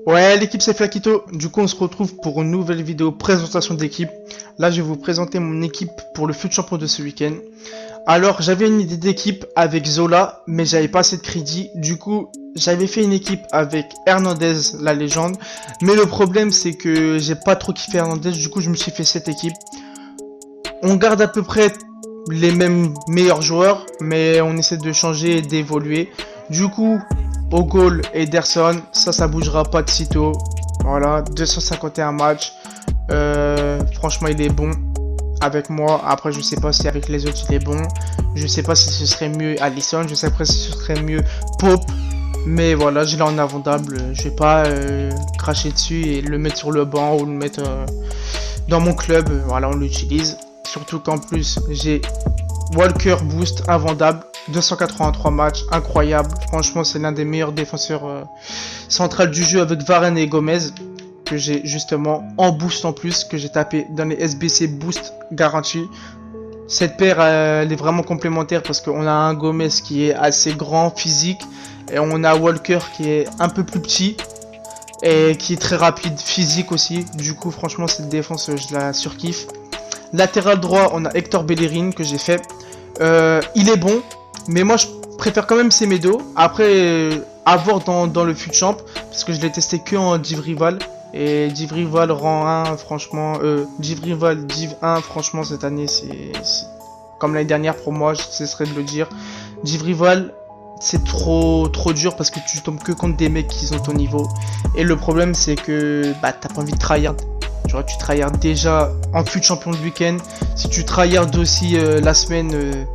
Ouais, l'équipe c'est Flakito. Du coup, on se retrouve pour une nouvelle vidéo présentation d'équipe. Là, je vais vous présenter mon équipe pour le fut champion de ce week-end. Alors, j'avais une idée d'équipe avec Zola, mais j'avais pas assez de crédit. Du coup, j'avais fait une équipe avec Hernandez, la légende. Mais le problème, c'est que j'ai pas trop kiffé Hernandez. Du coup, je me suis fait cette équipe. On garde à peu près les mêmes meilleurs joueurs, mais on essaie de changer et d'évoluer. Du coup, au goal, Ederson, ça bougera pas de sitôt. Voilà, 251 matchs. Franchement, il est bon avec moi. Après, je sais pas si avec les autres il est bon. Je sais pas si ce serait mieux Alisson. Je sais pas si ce serait mieux Pope. Mais voilà, je l'ai en invendable. Je vais pas cracher dessus et le mettre sur le banc ou le mettre dans mon club. Voilà, on l'utilise. Surtout qu'en plus, j'ai Walker Boost invendable. 283 matchs, incroyable. Franchement, c'est l'un des meilleurs défenseurs centrales du jeu avec Varane et Gomez. Que j'ai justement en boost en plus, que j'ai tapé dans les SBC boost garanti. Cette paire, elle est vraiment complémentaire parce qu'on a un Gomez qui est assez grand, physique. Et on a Walker qui est un peu plus petit. Et qui est très rapide, physique aussi. Du coup, franchement, cette défense, je la surkiffe. Latéral droit, on a Hector Bellerin que j'ai fait. Il est bon, mais moi je préfère quand même Semedo. Après, à voir dans le fut champ, parce que je l'ai testé que en Div Rival. Et Div Rival rang 1, franchement, Div Rival Div 1, franchement, cette année, c'est comme l'année dernière pour moi, je cesserai de le dire. Div Rival, c'est trop dur parce que tu tombes que contre des mecs qui sont ton niveau. Et le problème, c'est que bah, t'as pas envie de tryhard. Tu vois, tu tryhard déjà en fut champion de week-end. Si tu tryhard aussi la semaine,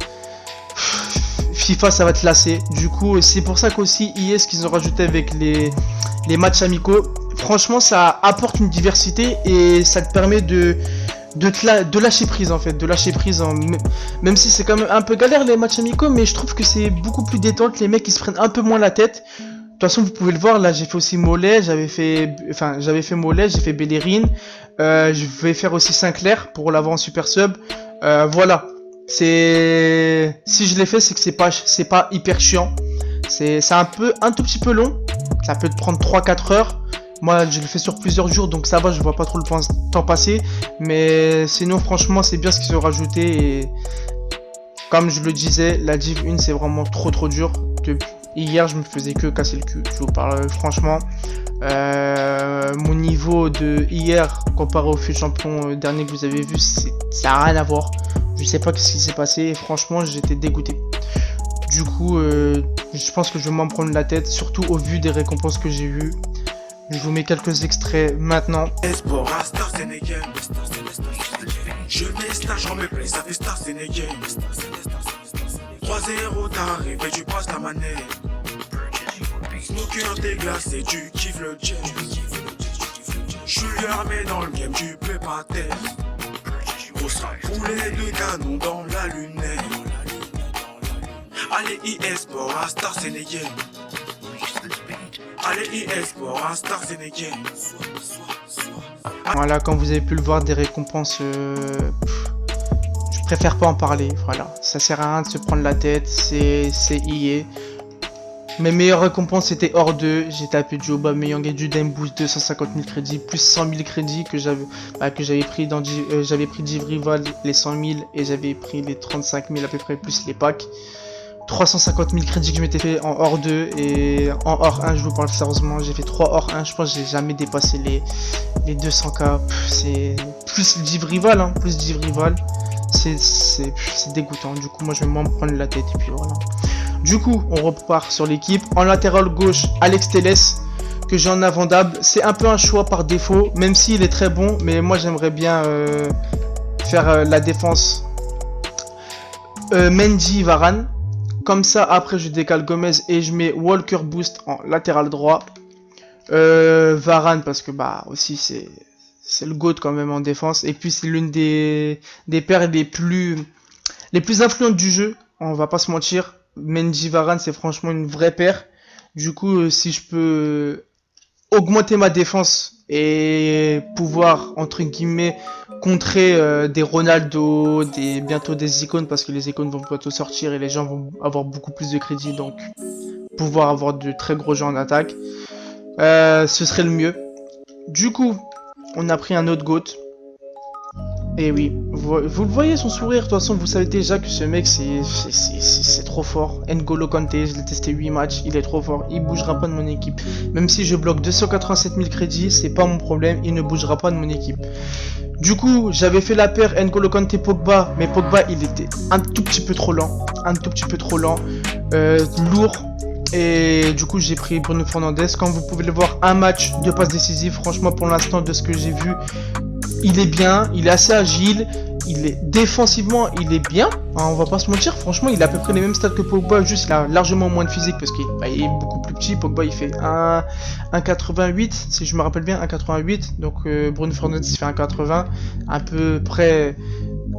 FIFA ça va te lasser. Du coup, c'est pour ça qu'aussi IS qu'ils ont rajouté avec les matchs amicaux. Franchement, ça apporte une diversité et ça te permet de lâcher prise en fait. De lâcher prise, même si c'est quand même un peu galère les matchs amicaux, mais je trouve que c'est beaucoup plus détente. Les mecs ils se prennent un peu moins la tête. De toute façon, vous pouvez le voir, là j'ai fait aussi Mollet, j'avais fait Mollet, j'ai fait Bellerin, je vais faire aussi Sinclair pour l'avoir en super sub. Voilà, c'est si je l'ai fait, c'est que c'est pas hyper chiant. C'est un tout petit peu long, ça peut te prendre 3-4 heures. Moi, je le fais sur plusieurs jours, donc ça va, je vois pas trop le temps passer. Mais sinon, franchement, c'est bien ce qu'ils ont rajouté. Et comme je le disais, la Div 1, c'est vraiment trop dur. Hier, je me faisais que casser le cul. Je vous parle franchement. Mon niveau de hier comparé au fut champion dernier que vous avez vu, ça n'a rien à voir. Je sais pas ce qui s'est passé. Et franchement, j'étais dégoûté. Du coup, je pense que je vais m'en prendre la tête, surtout au vu des récompenses que j'ai eues. Je vous mets quelques extraits maintenant. Je mets star, j'en mets plein, ça fait star sénégal. 3-0 t'arrives et tu passes la manette. Snooker déglacé, tu kiffes le jet. Je suis armé dans le game, tu peux pas tête. On sera poulet de canon dans la lunette. Allez e-sport à Star Sénégal. Allez e-sport à Star Sénégal. Voilà, comme vous avez pu le voir, des récompenses, je préfère pas en parler. Voilà, ça sert à rien de se prendre la tête, c'est EA. Mes meilleures récompenses c'était hors 2, j'ai tapé du Aubameyang et du Demboost, 250 000 crédits, plus 100 000 crédits que j'avais pris dans j'avais pris Div Rival les 100 000 et j'avais pris les 35 000 à peu près plus les packs. 350 000 crédits que je m'étais fait en hors 2 et en hors 1, je vous parle sérieusement, j'ai fait 3 hors 1, je pense que j'ai jamais dépassé les 200k. C'est plus Div Rival, hein, plus Div Rival, c'est dégoûtant. Du coup, moi je vais m'en prendre la tête et puis voilà. Du coup, on repart sur l'équipe. En latéral gauche, Alex Telles, que j'ai en invendable. C'est un peu un choix par défaut, même s'il est très bon, mais moi j'aimerais bien faire la défense Mendy, Varane. Comme ça, après, je décale Gomez et je mets Walker Boost en latéral droit. Varane, parce que bah aussi c'est le GOAT quand même en défense. Et puis c'est l'une des paires les plus influentes du jeu. On va pas se mentir. Mendy Varane, c'est franchement une vraie paire. Du coup, si je peux augmenter ma défense et pouvoir entre guillemets contrer des Ronaldo, bientôt des icônes, parce que les icônes vont bientôt sortir et les gens vont avoir beaucoup plus de crédit, donc pouvoir avoir de très gros jeux en attaque. ce serait le mieux. Du coup, on a pris un autre GOAT. Et oui, vous le voyez son sourire, de toute façon vous savez déjà que ce mec c'est trop fort. N'Golo Kanté, je l'ai testé 8 matchs, il est trop fort, il bougera pas de mon équipe. Même si je bloque 287 000 crédits, c'est pas mon problème, il ne bougera pas de mon équipe. Du coup, j'avais fait la paire N'Golo Kanté Pogba, mais Pogba il était un tout petit peu trop lent, lourd. Et du coup j'ai pris Bruno Fernandes. Comme vous pouvez le voir, un match, 2 passes décisives. Franchement pour l'instant de ce que j'ai vu, il est bien, il est assez agile, il est défensivement, il est bien, hein, on va pas se mentir, franchement il a à peu près les mêmes stats que Pogba, juste il a largement moins de physique parce qu'il est beaucoup plus petit. Pogba il fait 1,88 si je me rappelle bien, 1,88, donc Bruno Fernandes il fait 1,80, à peu près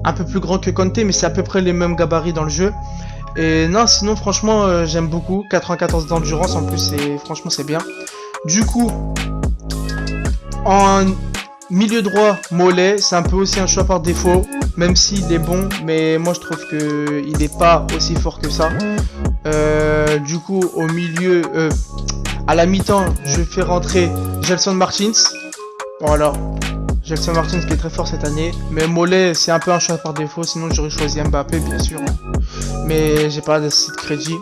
un peu plus grand que Kanté, mais c'est à peu près les mêmes gabarits dans le jeu. Et non, sinon franchement j'aime beaucoup, 94 d'endurance en plus, et franchement c'est bien. Du coup, en milieu droit, Mollet, c'est un peu aussi un choix par défaut, même s'il est bon, mais moi je trouve que il n'est pas aussi fort que ça. Du coup, au milieu, à la mi-temps, je fais rentrer Gelson Martins. Voilà, Gelson Martins qui est très fort cette année, mais Mollet, c'est un peu un choix par défaut, sinon j'aurais choisi Mbappé, bien sûr. Mais j'ai pas assez de crédit.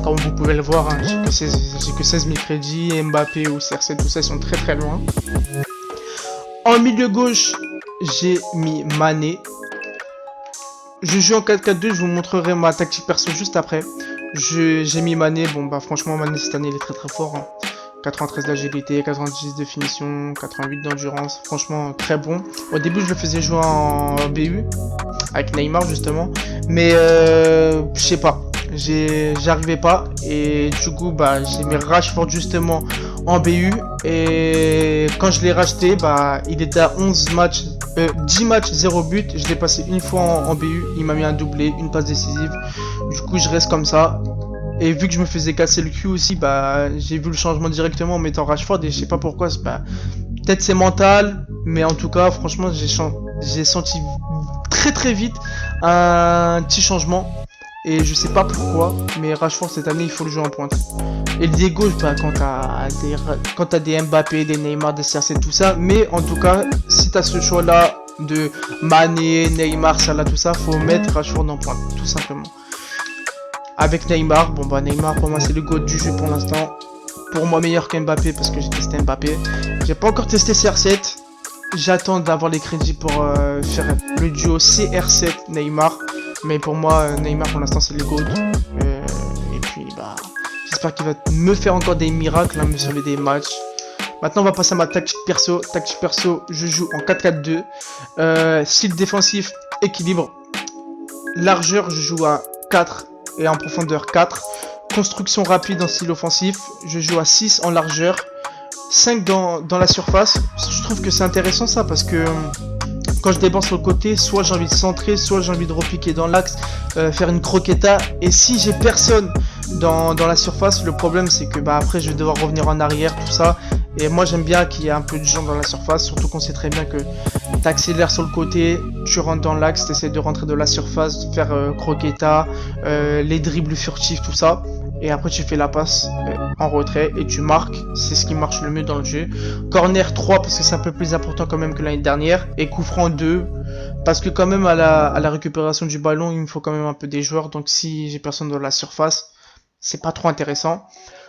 Comme vous pouvez le voir, hein, j'ai que 16 000 crédits, Mbappé ou CR7, tout ça, ils sont très très loin. En milieu gauche, j'ai mis Mané. Je joue en 4-4-2, je vous montrerai ma tactique perso juste après. J'ai mis Mané, bon bah franchement Mané cette année il est très très fort. Hein. 93 d'agilité, 90 de finition, 88 d'endurance, franchement très bon. Au début je le faisais jouer en BU, avec Neymar justement, mais je sais pas. J'arrivais pas et du coup bah j'ai mis Rashford justement en BU et quand je l'ai racheté bah il était à 10 matchs 0 but, je l'ai passé une fois en BU, il m'a mis un doublé, une passe décisive, du coup je reste comme ça. Et vu que je me faisais casser le cul aussi, bah j'ai vu le changement directement en mettant Rashford et je sais pas pourquoi, bah, peut-être c'est mental, mais en tout cas franchement j'ai senti très très vite un petit changement. Et je sais pas pourquoi, mais Rashford cette année il faut le jouer en pointe. Et les gauche, bah, quand t'as des Mbappé, des Neymar, des CR7, tout ça. Mais en tout cas, si t'as ce choix là de Mané, Neymar, Salah, tout ça, faut mettre Rashford en pointe, tout simplement. Avec Neymar, bon bah Neymar pour moi c'est le GOAT du jeu pour l'instant. Pour moi meilleur qu'Mbappé parce que j'ai testé Mbappé. J'ai pas encore testé CR7. J'attends d'avoir les crédits pour faire le duo CR7 Neymar. Mais pour moi, Neymar pour l'instant c'est le GOAT. Et puis bah, j'espère qu'il va me faire encore des miracles, hein, me sauver des matchs. Maintenant on va passer à ma tactique perso. Tactique perso, je joue en 4-4-2. Style défensif, équilibre. Largeur, je joue à 4 et en profondeur 4. Construction rapide en style offensif, je joue à 6 en largeur. 5 dans la surface. Je trouve que c'est intéressant ça parce que quand je dépense sur le côté, soit j'ai envie de centrer, soit j'ai envie de repiquer dans l'axe, faire une croqueta. Et si j'ai personne dans la surface, le problème c'est que bah, après je vais devoir revenir en arrière, tout ça. Et moi j'aime bien qu'il y ait un peu de gens dans la surface, surtout qu'on sait très bien que tu accélères sur le côté, tu rentres dans l'axe, tu essaies de rentrer de la surface, de faire croqueta, les dribbles furtifs, tout ça. Et après tu fais la passe en retrait et tu marques, c'est ce qui marche le mieux dans le jeu. Corner 3 parce que c'est un peu plus important quand même que l'année dernière. Et coup franc 2 parce que quand même à la récupération du ballon il me faut quand même un peu des joueurs. Donc si j'ai personne dans la surface, c'est pas trop intéressant.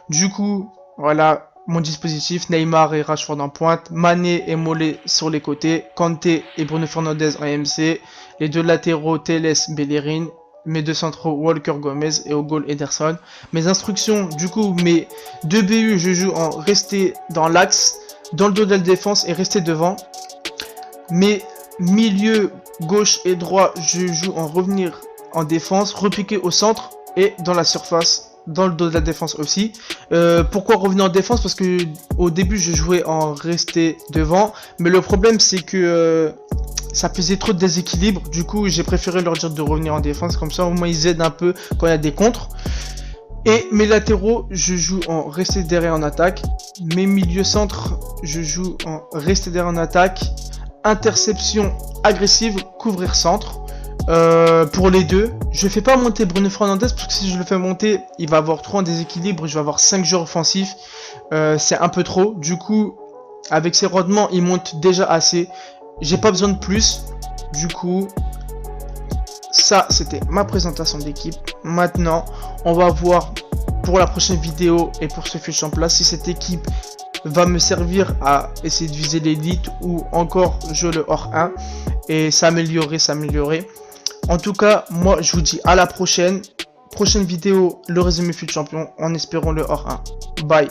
Du coup voilà mon dispositif, Neymar et Rashford en pointe, Mané et Mollet sur les côtés, Kanté et Bruno Fernandes en MC, les deux latéraux Telles, Bellerin, mes deux centraux Walker Gomez et au goal Ederson. Mes instructions, du coup, mes deux BU, je joue en rester dans l'axe, dans le dos de la défense et rester devant. Mes milieux gauche et droit, je joue en revenir en défense, repiquer au centre et dans la surface, dans le dos de la défense aussi. Pourquoi revenir en défense? Parce que au début, je jouais en rester devant, mais le problème c'est que ça faisait trop de déséquilibre, du coup j'ai préféré leur dire de revenir en défense, comme ça au moins ils aident un peu quand il y a des contres. Et mes latéraux, je joue en rester derrière en attaque. Mes milieux centres, je joue en rester derrière en attaque. Interception agressive, couvrir centre. pour les deux. Je fais pas monter Bruno Fernandes parce que si je le fais monter, il va avoir trop en déséquilibre. Je vais avoir 5 joueurs offensifs. C'est un peu trop. Du coup, avec ses rendements, il monte déjà assez. J'ai pas besoin de plus. Du coup, ça, c'était ma présentation d'équipe. Maintenant, on va voir pour la prochaine vidéo et pour ce fiche en place si cette équipe va me servir à essayer de viser l'élite ou encore jouer le hors 1 et s'améliorer. En tout cas, moi je vous dis à la prochaine. Prochaine vidéo, le résumé FUT Champion en espérant le hors 1. Bye.